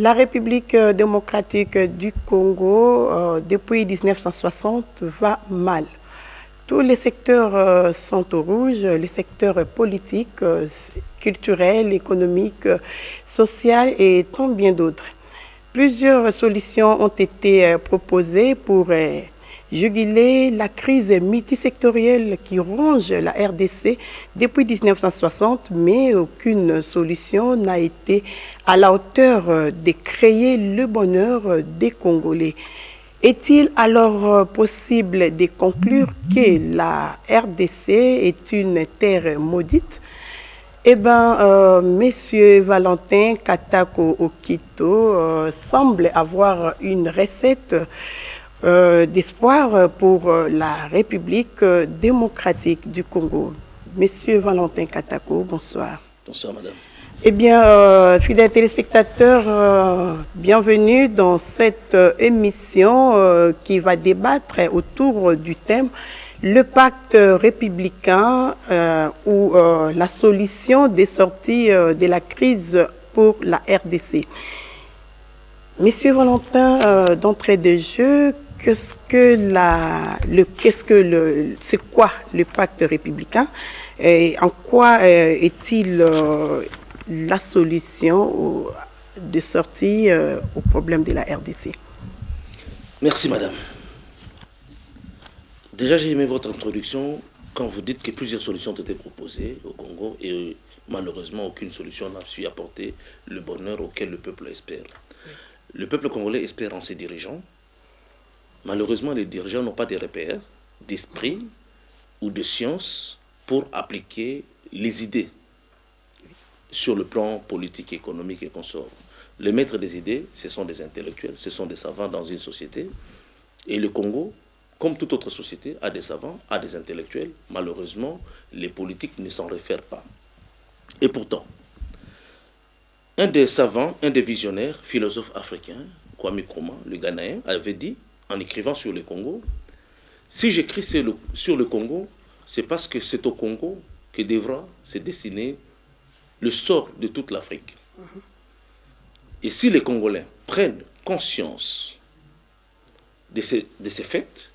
La République démocratique du Congo, depuis 1960, va mal. Tous les secteurs sont au rouge, les secteurs politiques, culturels, économiques, sociaux et tant bien d'autres. Plusieurs solutions ont été proposées pour juguler la crise multisectorielle qui ronge la RDC depuis 1960, mais aucune solution n'a été à la hauteur de créer le bonheur des Congolais. Est-il alors possible de conclure que la RDC est une terre maudite? Eh bien, Monsieur Valentin Katako Okito semble avoir une recette d'espoir pour la République démocratique du Congo. Monsieur Valentin Katako, bonsoir. Bonsoir, madame. Eh bien, fidèles téléspectateurs, bienvenue dans cette émission qui va débattre autour du thème le pacte républicain ou la solution des sorties de la crise pour la RDC. Monsieur Valentin, d'entrée de jeu, c'est quoi le pacte républicain et en quoi est-il la solution de sortie au problème de la RDC? Merci, madame. Déjà, j'ai aimé votre introduction quand vous dites que plusieurs solutions ont été proposées au Congo et malheureusement, aucune solution n'a su apporter le bonheur auquel le peuple espère. Le peuple congolais espère en ses dirigeants. Malheureusement, les dirigeants n'ont pas de repères, d'esprit ou de science pour appliquer les idées sur le plan politique, économique et consort. Les maîtres des idées, ce sont des intellectuels, ce sont des savants dans une société. Et le Congo, comme toute autre société, a des savants, a des intellectuels. Malheureusement, les politiques ne s'en réfèrent pas. Et pourtant, un des savants, un des visionnaires, philosophes africains, Kwame Nkrumah, le Ghanéen, avait dit, en écrivant sur le Congo, si j'écris sur le Congo, c'est parce que c'est au Congo que devra se dessiner le sort de toute l'Afrique. Et si les Congolais prennent conscience de ces faits,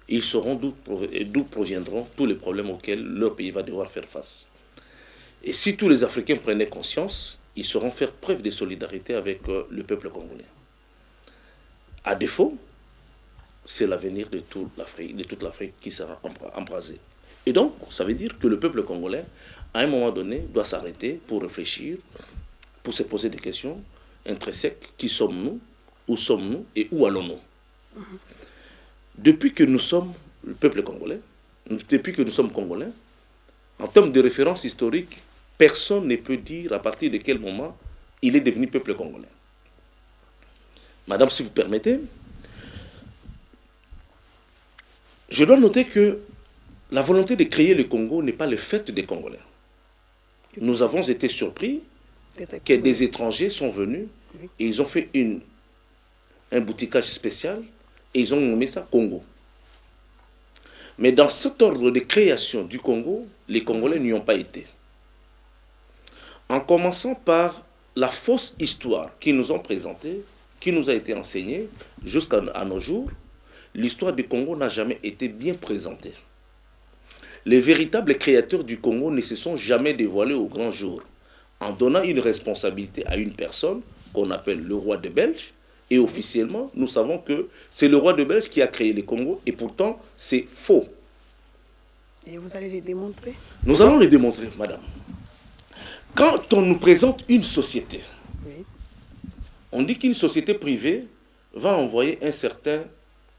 ils sauront d'où proviendront tous les problèmes auxquels leur pays va devoir faire face. Et si tous les Africains prenaient conscience, ils sauront faire preuve de solidarité avec le peuple congolais. À défaut, c'est l'avenir de toute l'Afrique qui sera embrasé. Et donc, ça veut dire que le peuple congolais, à un moment donné, doit s'arrêter pour réfléchir, pour se poser des questions intrinsèques. Qui sommes-nous? Où sommes-nous? Et où allons-nous? Depuis que nous sommes le peuple congolais, depuis que nous sommes congolais, en termes de référence historique, personne ne peut dire à partir de quel moment il est devenu peuple congolais. Madame, si vous permettez, je dois noter que la volonté de créer le Congo n'est pas le fait des Congolais. Nous avons été surpris que des étrangers sont venus et ils ont fait un boutiquage spécial et ils ont nommé ça Congo. Mais dans cet ordre de création du Congo, les Congolais n'y ont pas été. En commençant par la fausse histoire qu'ils nous ont présentée, qui nous a été enseignée jusqu'à nos jours, l'histoire du Congo n'a jamais été bien présentée. Les véritables créateurs du Congo ne se sont jamais dévoilés au grand jour, en donnant une responsabilité à une personne qu'on appelle le roi de Belge, et officiellement, nous savons que c'est le roi de Belge qui a créé le Congo, et pourtant, c'est faux. Et vous allez les démontrer? Nous allons les démontrer, madame. Quand on nous présente une société, on dit qu'une société privée va envoyer un certain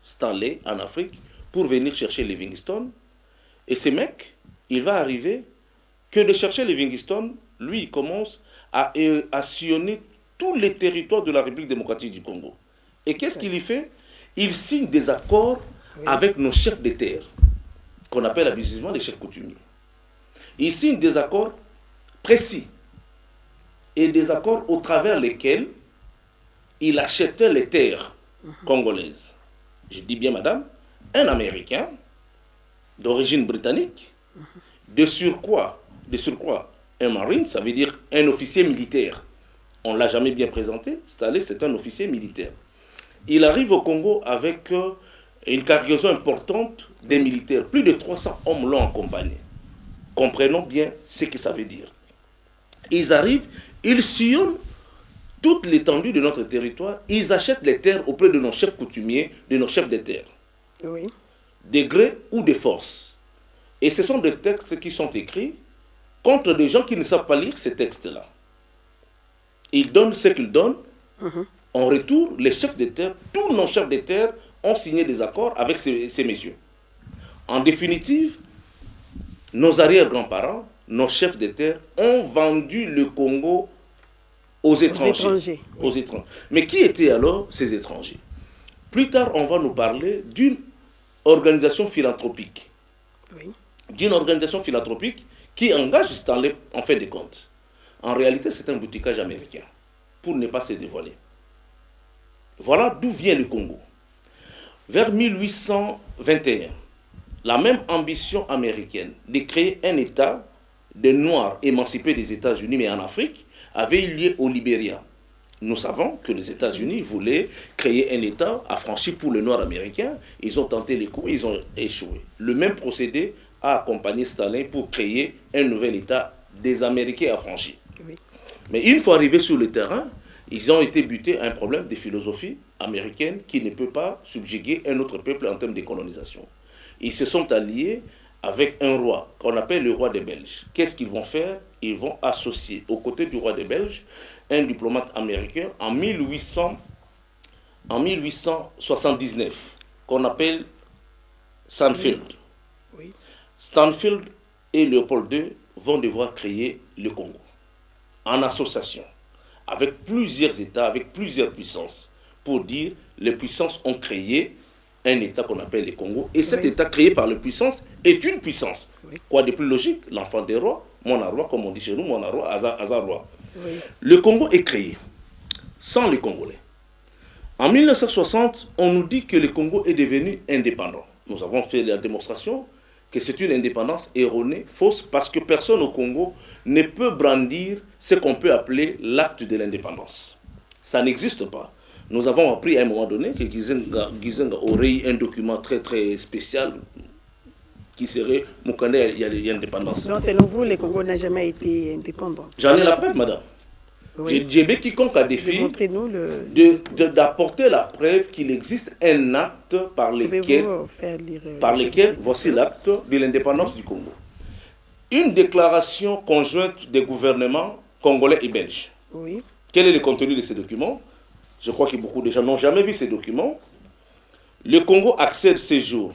Stanley en Afrique pour venir chercher Livingstone. Et ce mec, il va arriver que de chercher Livingstone, lui, il commence à sillonner tous les territoires de la République démocratique du Congo. Et qu'est-ce qu'il y fait? Il signe des accords avec nos chefs de terre, qu'on appelle abusivement les chefs coutumiers. Il signe des accords précis et des accords au travers lesquels il achetait les terres congolaises. Je dis bien, madame, un Américain d'origine britannique, de surcroît, un marine, ça veut dire un officier militaire On ne l'a jamais bien présenté. Stanley, c'est un officier militaire. Il arrive au Congo avec une cargaison importante des militaires. Plus de 300 hommes l'ont accompagné. Comprenons bien ce que ça veut dire. Ils arrivent, ils sillonnent toute l'étendue de notre territoire. Ils achètent les terres auprès de nos chefs coutumiers, de nos chefs de terre. Oui. Des gré ou des forces. Et ce sont des textes qui sont écrits contre des gens qui ne savent pas lire ces textes-là. Ils donnent ce qu'ils donnent. En retour, les chefs de terre, tous nos chefs de terre ont signé des accords avec ces messieurs. En définitive, nos arrière-grands-parents, nos chefs de terre, ont vendu le Congo aux étrangers. Aux étrangers. Mais qui étaient alors ces étrangers? Plus tard, on va nous parler d'une organisation philanthropique. Oui. D'une organisation philanthropique qui engage Stanley en fin de compte. En réalité, c'est un boutiquage américain, pour ne pas se dévoiler. Voilà d'où vient le Congo. Vers 1821, la même ambition américaine de créer un État des Noirs émancipés des États-Unis, mais en Afrique, avait eu lieu au Libéria. Nous savons que les États-Unis voulaient créer un État affranchi pour les Noirs américains. Ils ont tenté les coups, ils ont échoué. Le même procédé a accompagné Staline pour créer un nouvel État des Américains affranchis. Oui. Mais une fois arrivés sur le terrain, ils ont été butés à un problème de philosophie américaine qui ne peut pas subjuguer un autre peuple en termes de colonisation. Ils se sont alliés avec un roi qu'on appelle le roi des Belges. Qu'est-ce qu'ils vont faire? Ils vont associer aux côtés du roi des Belges un diplomate américain en 1879 qu'on appelle Stanfield. Oui. Stanfield et Léopold II vont devoir créer le Congo en association avec plusieurs États, avec plusieurs puissances, pour dire les puissances ont créé un État qu'on appelle le Congo. Et cet État créé par les puissances est une puissance. Oui. Quoi de plus logique? L'enfant des rois, mon roi, comme on dit chez nous, mon roi, hasard roi. Oui. Le Congo est créé sans les Congolais. En 1960, on nous dit que le Congo est devenu indépendant. Nous avons fait la démonstration que c'est une indépendance erronée, fausse, parce que personne au Congo ne peut brandir ce qu'on peut appeler l'acte de l'indépendance. Ça n'existe pas. Nous avons appris à un moment donné que Gizenga aurait eu un document très très spécial qui serait Mukande il y a l'indépendance. Donc selon vous, le Congo n'a jamais été indépendant? J'en ai la preuve, madame. Oui. J'ai mis quiconque a défi d'apporter la preuve qu'il existe un acte par lequel voici l'acte de l'indépendance du Congo. Une déclaration conjointe des gouvernements congolais et belges. Oui. Quel est le contenu de ces documents? Je crois que beaucoup de gens n'ont jamais vu ces documents. Le Congo accède ces jours,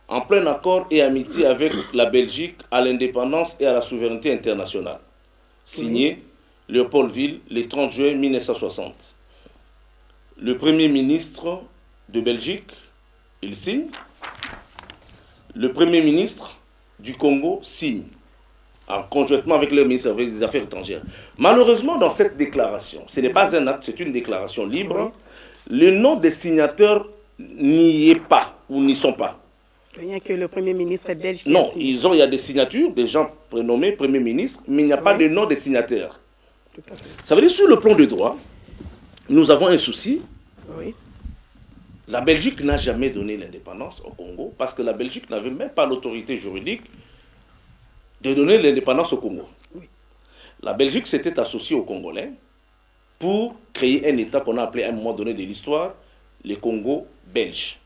en plein accord et amitié avec la Belgique, à l'indépendance et à la souveraineté internationale. Signé Léopoldville, le 30 juin 1960. Le Premier ministre de Belgique, il signe. Le Premier ministre du Congo signe, en conjointement avec le ministre des Affaires étrangères. Malheureusement, dans cette déclaration, ce n'est pas un acte, c'est une déclaration libre. Le nom des signataires n'y est pas, ou n'y sont pas. Rien que le Premier ministre belge. Non, il y a des signatures, des gens prénommés Premier ministre, mais il n'y a pas de nom des signataires. Ça veut dire, sur le plan de droit, nous avons un souci. Oui. La Belgique n'a jamais donné l'indépendance au Congo parce que la Belgique n'avait même pas l'autorité juridique de donner l'indépendance au Congo. Oui. La Belgique s'était associée aux Congolais pour créer un État qu'on a appelé à un moment donné de l'histoire le Congo belge.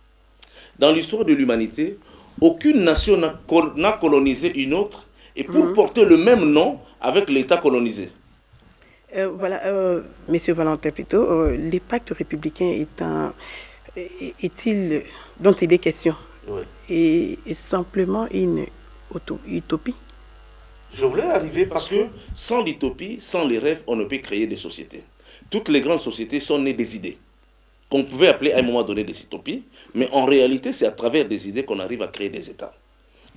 Dans l'histoire de l'humanité, aucune nation n'a colonisé une autre et pour porter le même nom avec l'État colonisé. Monsieur Valentin plutôt, les pactes républicains est-il, dont il est question, est simplement une utopie? Je voulais arriver parce que sans l'utopie, sans les rêves, on ne peut créer des sociétés. Toutes les grandes sociétés sont nées des idées, qu'on pouvait appeler à un moment donné des utopies, mais en réalité, c'est à travers des idées qu'on arrive à créer des États.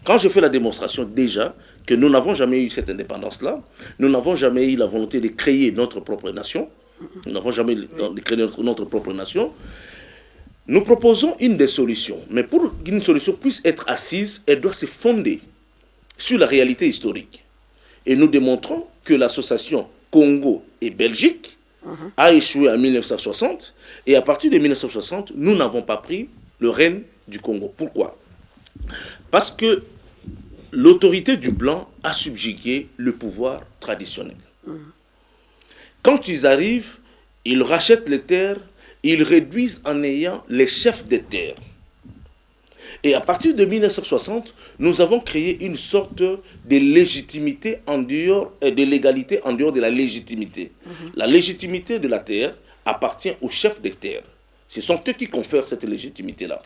Quand je fais la démonstration déjà que nous n'avons jamais eu cette indépendance-là, nous n'avons jamais eu la volonté de créer notre propre nation, nous n'avons jamais créé notre propre nation, nous proposons une des solutions. Mais pour qu'une solution puisse être assise, elle doit se fonder sur la réalité historique. Et nous démontrons que l'association Congo et Belgique a échoué en 1960. Et à partir de 1960, nous n'avons pas pris le règne du Congo. Pourquoi? Parce que l'autorité du blanc a subjugué le pouvoir traditionnel. Quand ils arrivent, ils rachètent les terres, ils réduisent en ayant les chefs des terres. Et à partir de 1960, nous avons créé une sorte de légitimité en dehors, de l'égalité en dehors de la légitimité. La légitimité de la terre appartient aux chefs des terres. Ce sont eux qui confèrent cette légitimité-là.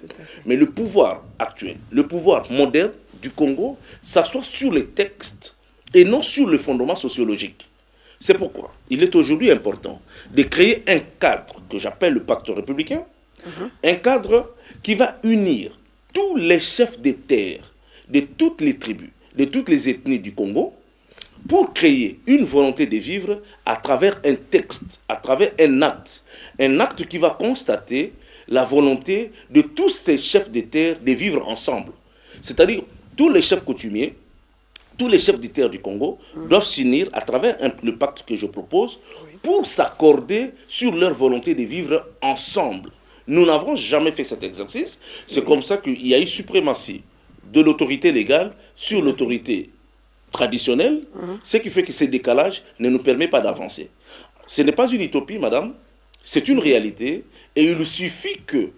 Mais le pouvoir actuel, le pouvoir moderne du Congo, s'assoit sur les textes et non sur le fondement sociologique. C'est pourquoi il est aujourd'hui important de créer un cadre que j'appelle le pacte républicain, un cadre qui va unir tous les chefs des terres, de toutes les tribus, de toutes les ethnies du Congo, pour créer une volonté de vivre à travers un texte, à travers un acte qui va constater la volonté de tous ces chefs de terre de vivre ensemble. C'est-à-dire, tous les chefs coutumiers, tous les chefs de terre du Congo doivent s'unir à travers le pacte que je propose pour s'accorder sur leur volonté de vivre ensemble. Nous n'avons jamais fait cet exercice. C'est comme ça qu'il y a eu suprématie de l'autorité légale sur l'autorité traditionnelle, ce qui fait que ce décalage ne nous permet pas d'avancer. Ce n'est pas une utopie, madame, c'est une réalité, et il suffit que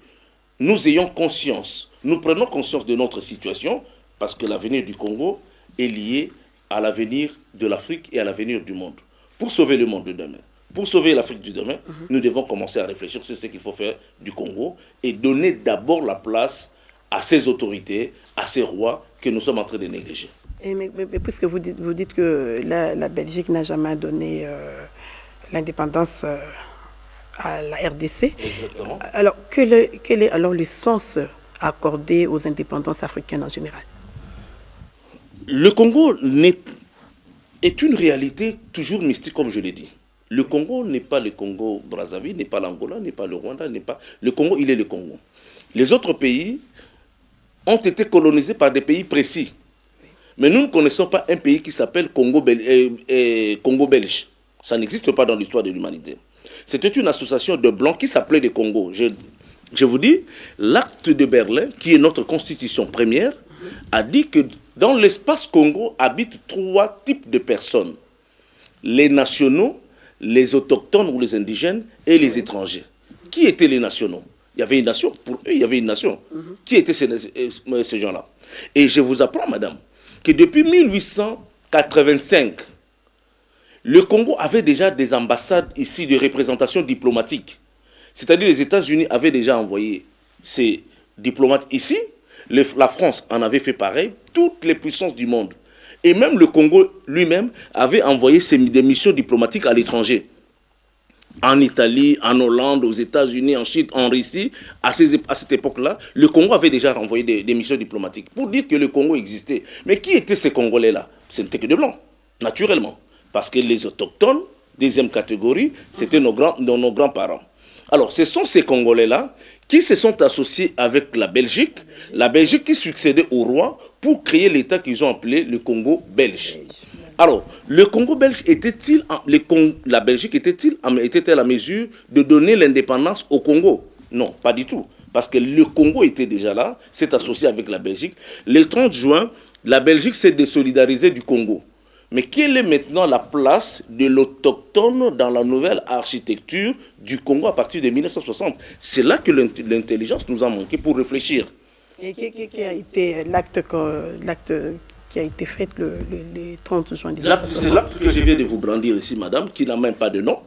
nous ayons conscience, nous prenons conscience de notre situation, parce que l'avenir du Congo est lié à l'avenir de l'Afrique et à l'avenir du monde. Pour sauver le monde de demain, pour sauver l'Afrique du demain, nous devons commencer à réfléchir sur ce qu'il faut faire du Congo et donner d'abord la place à ces autorités, à ces rois que nous sommes en train de négliger. Mais puisque vous dites que la Belgique n'a jamais donné l'indépendance à la RDC, exactement. Alors quel est alors le sens accordé aux indépendances africaines en général? Le Congo est une réalité toujours mystique, comme je l'ai dit. Le Congo n'est pas le Congo-Brazzaville, n'est pas l'Angola, n'est pas le Rwanda, n'est pas... Le Congo, il est le Congo. Les autres pays ont été colonisés par des pays précis. Mais nous ne connaissons pas un pays qui s'appelle Congo belge. Ça n'existe pas dans l'histoire de l'humanité. C'était une association de blancs qui s'appelait les Congos. Je vous dis, l'acte de Berlin, qui est notre constitution première, a dit que dans l'espace Congo habitent 3 types de personnes. Les nationaux, les autochtones ou les indigènes et les étrangers. Qui étaient les nationaux? Il y avait une nation. Pour eux, il y avait une nation. Qui étaient ces gens-là? Et je vous apprends, madame, que depuis 1885, le Congo avait déjà des ambassades ici de représentation diplomatique. C'est-à-dire les États-Unis avaient déjà envoyé ces diplomates ici. La France en avait fait pareil. Toutes les puissances du monde. Et même le Congo lui-même avait envoyé des missions diplomatiques à l'étranger. En Italie, en Hollande, aux États-Unis, en Chine, en Russie. À cette époque-là, le Congo avait déjà envoyé des missions diplomatiques pour dire que le Congo existait. Mais qui étaient ces Congolais-là? Ce n'étaient que des Blancs, naturellement. Parce que les autochtones, deuxième catégorie, c'était nos grands-parents. Alors, ce sont ces Congolais-là qui se sont associés avec la Belgique qui succédait au roi pour créer l'État qu'ils ont appelé le Congo belge. Alors, le Congo belge la Belgique était-elle à mesure de donner l'indépendance au Congo? Non, pas du tout. Parce que le Congo était déjà là, s'est associé avec la Belgique. Le 30 juin, la Belgique s'est désolidarisée du Congo. Mais quelle est maintenant la place de l'autochtone dans la nouvelle architecture du Congo à partir de 1960? C'est là que l'intelligence nous a manqué pour réfléchir. Et qui a été l'acte qui a été fait le 30 juin 1960? C'est l'acte que je viens de vous brandir ici, madame, qui n'a même pas de nom.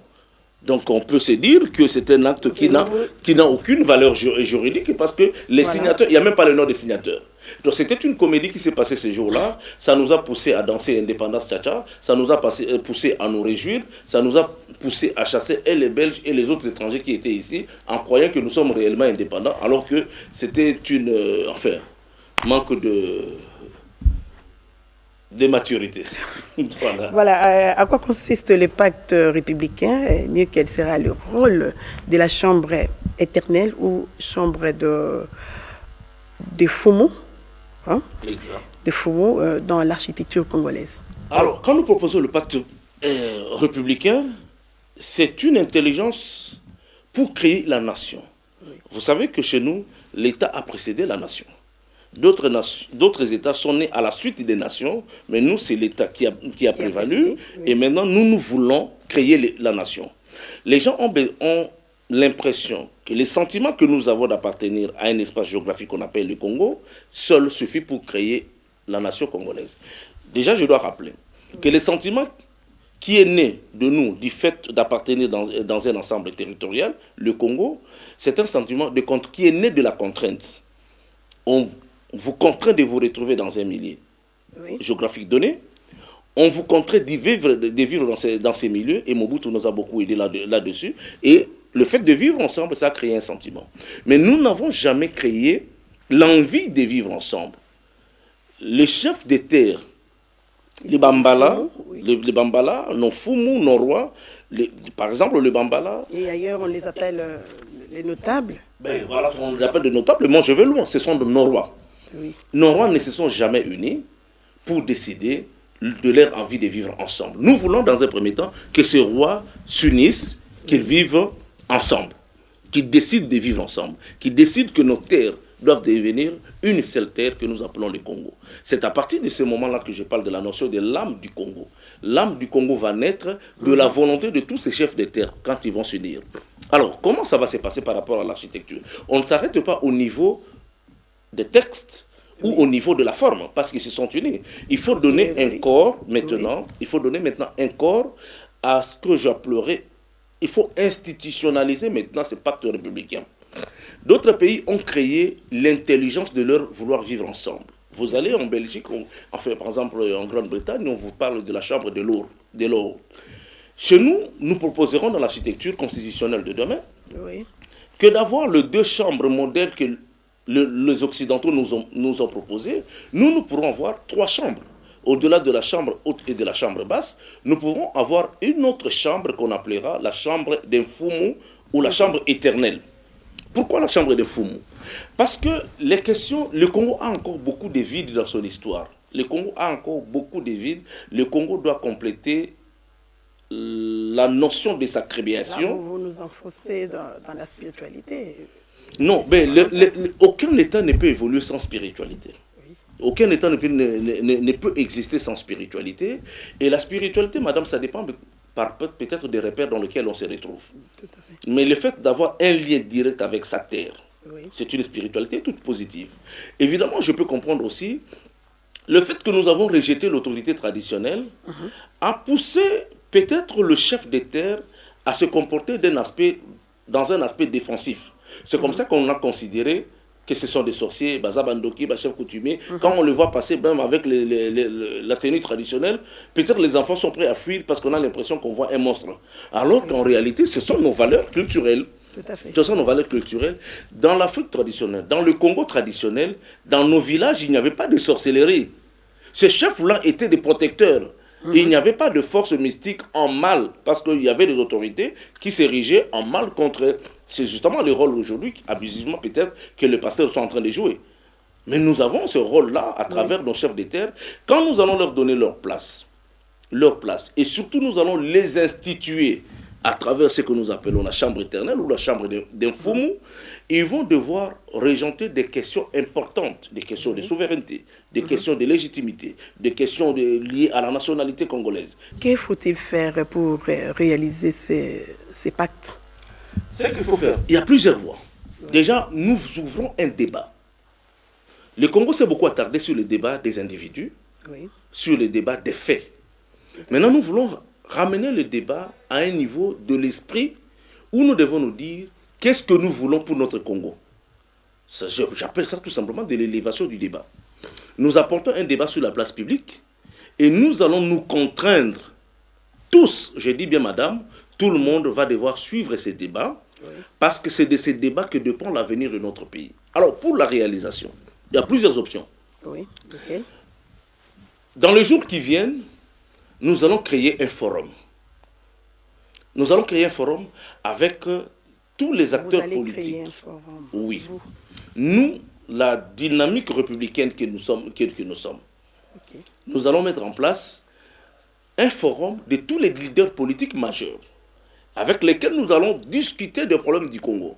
Donc on peut se dire que c'est un acte qui n'a aucune valeur juridique parce que les signateurs, il n'y a même pas le nom des signateurs. Donc c'était une comédie qui s'est passée ce jour-là. Ça nous a poussé à danser l'indépendance tcha-tcha, ça nous a poussé à nous réjouir, ça nous a poussé à chasser et les Belges et les autres étrangers qui étaient ici en croyant que nous sommes réellement indépendants alors que c'était manque de maturité. Voilà, à quoi consiste le pacte républicain? Mieux quel sera le rôle de la chambre éternelle ou chambre de Fumo, de Fumo dans l'architecture congolaise? Alors, quand nous proposons le pacte républicain, c'est une intelligence pour créer la nation. Oui. Vous savez que chez nous, l'État a précédé la nation. D'autres États sont nés à la suite des nations, mais nous, c'est l'État qui a prévalu. Oui. Et maintenant, nous voulons créer la nation. Les gens ont l'impression que les sentiments que nous avons d'appartenir à un espace géographique qu'on appelle le Congo, seul suffit pour créer la nation congolaise. Déjà, je dois rappeler que les sentiments qui est né de nous, du fait d'appartenir dans un ensemble territorial, le Congo, c'est un sentiment qui est né de la contrainte. On vous contraint de vous retrouver dans un milieu géographique donné. On vous contraint de vivre dans ces milieux, et Mobutu nous a beaucoup aidé là-dessus. Et le fait de vivre ensemble, ça a créé un sentiment. Mais nous n'avons jamais créé l'envie de vivre ensemble. Les chefs des terres, les Bambala, les Bambala, nos Fumu, nos rois, par exemple le Bambala. Et ailleurs on les appelle les notables. Ben voilà, on les appelle des notables. Moi je vais loin, ce sont de nos rois. Oui. Nos rois ne se sont jamais unis pour décider de leur envie de vivre ensemble. Nous voulons dans un premier temps que ces rois s'unissent, qu'ils vivent ensemble, qu'ils décident de vivre ensemble, qu'ils décident que nos terres doivent devenir une seule terre que nous appelons le Congo. C'est à partir de ce moment-là que je parle de la notion de l'âme du Congo. L'âme du Congo va naître de la volonté de tous ces chefs de terre quand ils vont s'unir. Alors, comment ça va se passer par rapport à l'architecture? On ne s'arrête pas au niveau des textes ou au niveau de la forme, parce qu'ils se sont unis. Il faut donner un corps maintenant, il faut donner maintenant un corps à ce que j'appellerais, il faut institutionnaliser maintenant ce pacte républicain. D'autres pays ont créé l'intelligence de leur vouloir vivre ensemble. Vous allez en Belgique, enfin par exemple en Grande-Bretagne, on vous parle de la chambre de l'eau. Chez nous, nous proposerons dans l'architecture constitutionnelle de demain que d'avoir les deux chambres modèles que les Occidentaux nous ont proposées. Nous pourrons avoir 3 chambres. Au-delà de la chambre haute et de la chambre basse, nous pourrons avoir une autre chambre qu'on appellera la chambre d'un Fumu ou la chambre éternelle. Pourquoi la chambre de Fumu? Parce que le Congo a encore beaucoup de vides dans son histoire. Le Congo a encore beaucoup de vides. Le Congo doit compléter la notion de sa création. Là, vous nous enfoncez dans la spiritualité. Non, mais aucun État ne peut évoluer sans spiritualité. Aucun État ne peut exister sans spiritualité. Et la spiritualité, madame, ça dépend peut-être des repères dans lesquels on se retrouve. Mais le fait d'avoir un lien direct avec sa terre, c'est une spiritualité toute positive. Évidemment, je peux comprendre aussi le fait que nous avons rejeté l'autorité traditionnelle a poussé peut-être le chef des terres à se comporter dans un aspect défensif. C'est comme ça qu'on a considéré que ce sont des sorciers, Bazabandoki, chef coutumier. Quand on le voit passer même avec la tenue traditionnelle, peut-être les enfants sont prêts à fuir parce qu'on a l'impression qu'on voit un monstre. Alors qu'en réalité, ce sont nos valeurs culturelles. Tout à fait. Ce sont nos valeurs culturelles. Dans l'Afrique traditionnelle, dans le Congo traditionnel, dans nos villages, il n'y avait pas de sorcellerie. Ces chefs-là étaient des protecteurs. Il n'y avait pas de force mystique en mal, parce qu'il y avait des autorités qui s'érigeaient en mal contre... C'est justement le rôle aujourd'hui, abusivement peut-être, que les pasteurs sont en train de jouer. Mais nous avons ce rôle-là à travers nos chefs de terre. Quand nous allons leur donner leur place, et surtout nous allons les instituer à travers ce que nous appelons la chambre éternelle ou la chambre d'un Fumu, ils vont devoir régenter des questions importantes, des questions de souveraineté, des questions de légitimité, des questions liées à la nationalité congolaise. Que faut-il faire pour réaliser ces pactes? Ce qu'il faut faire, il y a plusieurs voies. Déjà, nous ouvrons un débat. Le Congo s'est beaucoup attardé sur le débat des individus, sur le débat des faits. Maintenant, nous voulons ramener le débat à un niveau de l'esprit où nous devons nous dire qu'est-ce que nous voulons pour notre Congo. J'appelle ça tout simplement de l'élévation du débat. Nous apportons un débat sur la place publique et nous allons nous contraindre tous, je dis bien madame, tout le monde va devoir suivre ces débats parce que c'est de ces débats que dépend l'avenir de notre pays. Alors pour la réalisation, il y a plusieurs options. Dans les jours qui viennent, nous allons créer un forum. Nous allons créer un forum avec tous les acteurs politiques. Oui. Nous, la dynamique républicaine que nous sommes, nous allons mettre en place un forum de tous les leaders politiques majeurs avec lesquels nous allons discuter des problèmes du Congo.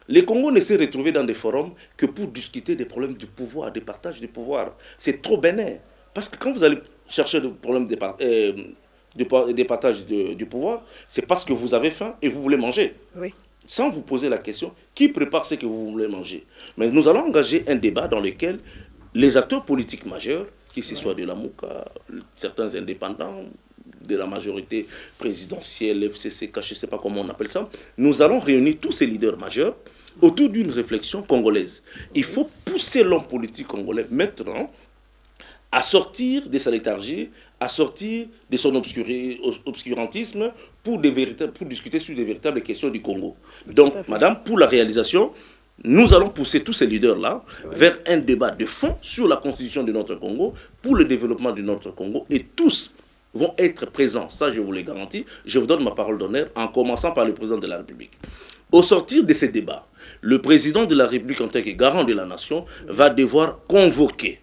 Les Congos ne se retrouvent dans des forums que pour discuter des problèmes du pouvoir, des partages du pouvoir. C'est trop bénin. Parce que quand vous allez chercher des problèmes des partages du pouvoir, c'est parce que vous avez faim et vous voulez manger. Oui. Sans vous poser la question, qui prépare ce que vous voulez manger? Mais nous allons engager un débat dans lequel les acteurs politiques majeurs, que ce soit de la MOUCA, certains indépendants, de la majorité présidentielle, FCC, je ne sais pas comment on appelle ça, nous allons réunir tous ces leaders majeurs autour d'une réflexion congolaise. Il faut pousser l'homme politique congolais maintenant à sortir de sa léthargie, à sortir de son obscurantisme pour discuter sur des véritables questions du Congo. Donc, madame, pour la réalisation, nous allons pousser tous ces leaders-là vers un débat de fond sur la constitution de notre Congo, pour le développement de notre Congo, et tous vont être présents, ça je vous le garantis. Je vous donne ma parole d'honneur, en commençant par le président de la République. Au sortir de ces débats, le président de la République, en tant que garant de la nation, va devoir convoquer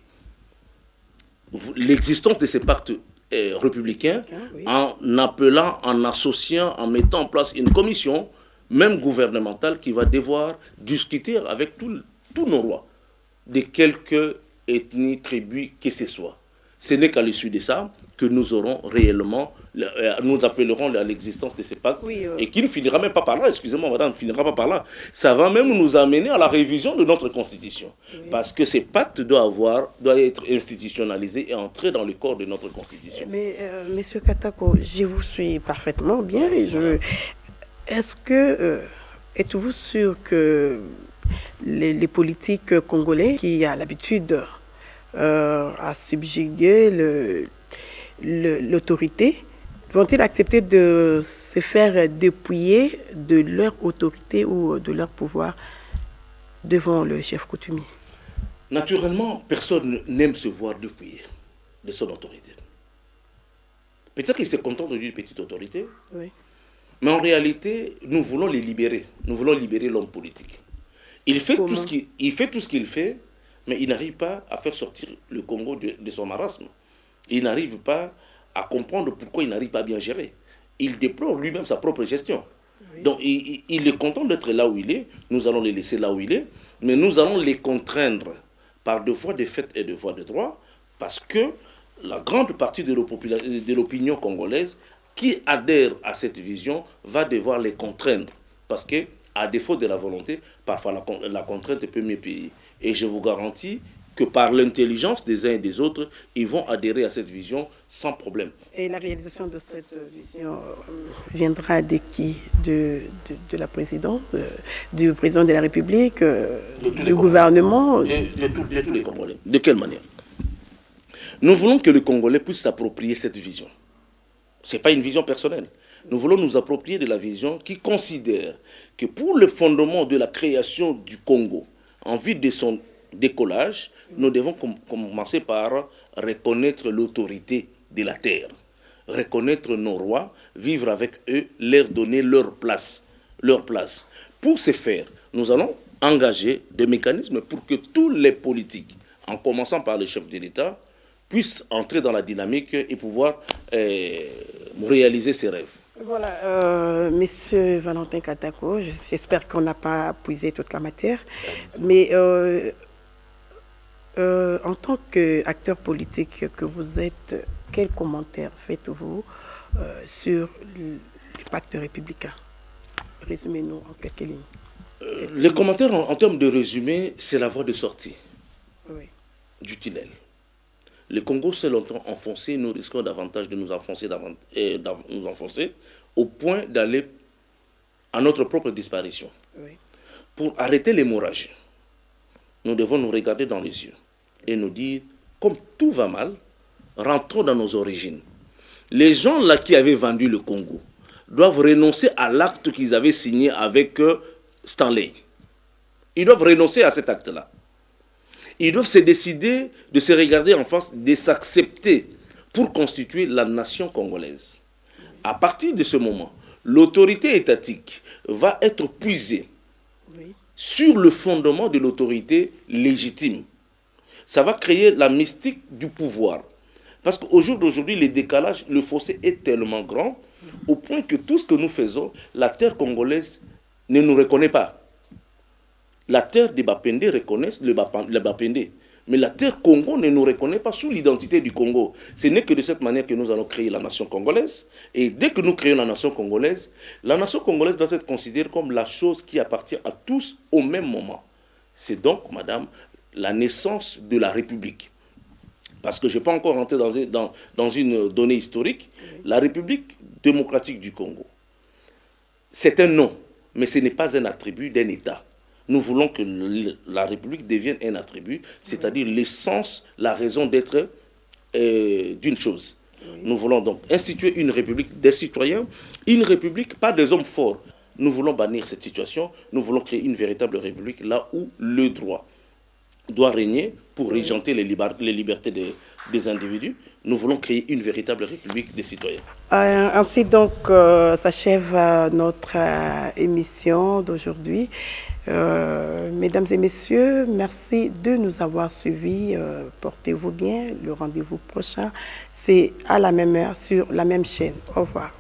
l'existence de ces pactes républicains en appelant, en associant, en mettant en place une commission, même gouvernementale, qui va devoir discuter avec tous nos rois, de quelque ethnie, tribu que ce soit. Ce n'est qu'à l'issue de ça que nous aurons réellement, nous appellerons à l'existence de ces pactes, et qui ne finira même pas par là, excusez-moi madame, ne finira pas par là. Ça va même nous amener à la révision de notre constitution. Parce que ces pactes doivent être institutionnalisés et entrer dans le corps de notre constitution. Mais monsieur Katako, je vous suis parfaitement bien. Êtes-vous sûr que les politiques congolais qui ont l'habitude à subjuguer l'autorité, vont-ils accepter de se faire dépouiller de leur autorité ou de leur pouvoir devant le chef coutumier? Naturellement, personne n'aime se voir dépouiller de son autorité. Peut-être qu'il se contente d'une petite autorité, mais en réalité, nous voulons les libérer. Nous voulons libérer l'homme politique. Il fait tout ce qu'il fait, mais il n'arrive pas à faire sortir le Congo de son marasme. Il n'arrive pas à comprendre pourquoi il n'arrive pas à bien gérer. Il déplore lui-même sa propre gestion. Donc il est content d'être là où il est, nous allons les laisser là où il est, mais nous allons les contraindre par deux voies de fait et deux voies de droit, parce que la grande partie de l'opinion congolaise qui adhère à cette vision va devoir les contraindre, parce que à défaut de la volonté, parfois la contrainte peut mieux payer. Et je vous garantis que par l'intelligence des uns et des autres, ils vont adhérer à cette vision sans problème. Et la réalisation de cette vision viendra de qui? De la présidente, du président de la République, du gouvernement? De tous les Congolais. De quelle manière? Nous voulons que le Congolais puisse s'approprier cette vision. Ce n'est pas une vision personnelle. Nous voulons nous approprier de la vision qui considère que pour le fondement de la création du Congo, en vue de son décollage, nous devons commencer par reconnaître l'autorité de la terre, reconnaître nos rois, vivre avec eux, leur donner leur place. Pour ce faire, nous allons engager des mécanismes pour que tous les politiques, en commençant par le chef de l'État, puissent entrer dans la dynamique et pouvoir réaliser ses rêves. Voilà, Monsieur Valentin Katako, j'espère qu'on n'a pas puisé toute la matière, mais en tant qu'acteur politique que vous êtes, quel commentaire faites-vous sur le pacte républicain? Résumez-nous en quelques lignes. Les commentaires en termes de résumé, c'est la voie de sortie du tunnel. Le Congo s'est longtemps enfoncé, nous risquons davantage de nous enfoncer, au point d'aller à notre propre disparition. Pour arrêter l'hémorragie, nous devons nous regarder dans les yeux et nous dire, comme tout va mal, rentrons dans nos origines. Les gens là qui avaient vendu le Congo doivent renoncer à l'acte qu'ils avaient signé avec Stanley. Ils doivent renoncer à cet acte-là. Ils doivent se décider de se regarder en face, de s'accepter pour constituer la nation congolaise. À partir de ce moment, l'autorité étatique va être puisée sur le fondement de l'autorité légitime. Ça va créer la mystique du pouvoir. Parce qu'au jour d'aujourd'hui, le décalage, le fossé est tellement grand au point que tout ce que nous faisons, la terre congolaise ne nous reconnaît pas. La terre des Bapende reconnaît le Bapende. Mais la terre Congo ne nous reconnaît pas sous l'identité du Congo. Ce n'est que de cette manière que nous allons créer la nation congolaise. Et dès que nous créons la nation congolaise doit être considérée comme la chose qui appartient à tous au même moment. C'est donc, madame, la naissance de la République. Parce que je ne vais pas encore rentrer dans une donnée historique. La République démocratique du Congo, c'est un nom, mais ce n'est pas un attribut d'un État. Nous voulons que la République devienne un attribut, c'est-à-dire l'essence, la raison d'être d'une chose. Nous voulons donc instituer une République des citoyens, une République pas des hommes forts. Nous voulons bannir cette situation, nous voulons créer une véritable République là où le droit doit régner pour régenter les libertés des individus. Nous voulons créer une véritable République des citoyens. Ainsi donc s'achève notre émission d'aujourd'hui. Mesdames et messieurs, merci de nous avoir suivis. Portez-vous bien. Le rendez-vous prochain, c'est à la même heure sur la même chaîne. Au revoir.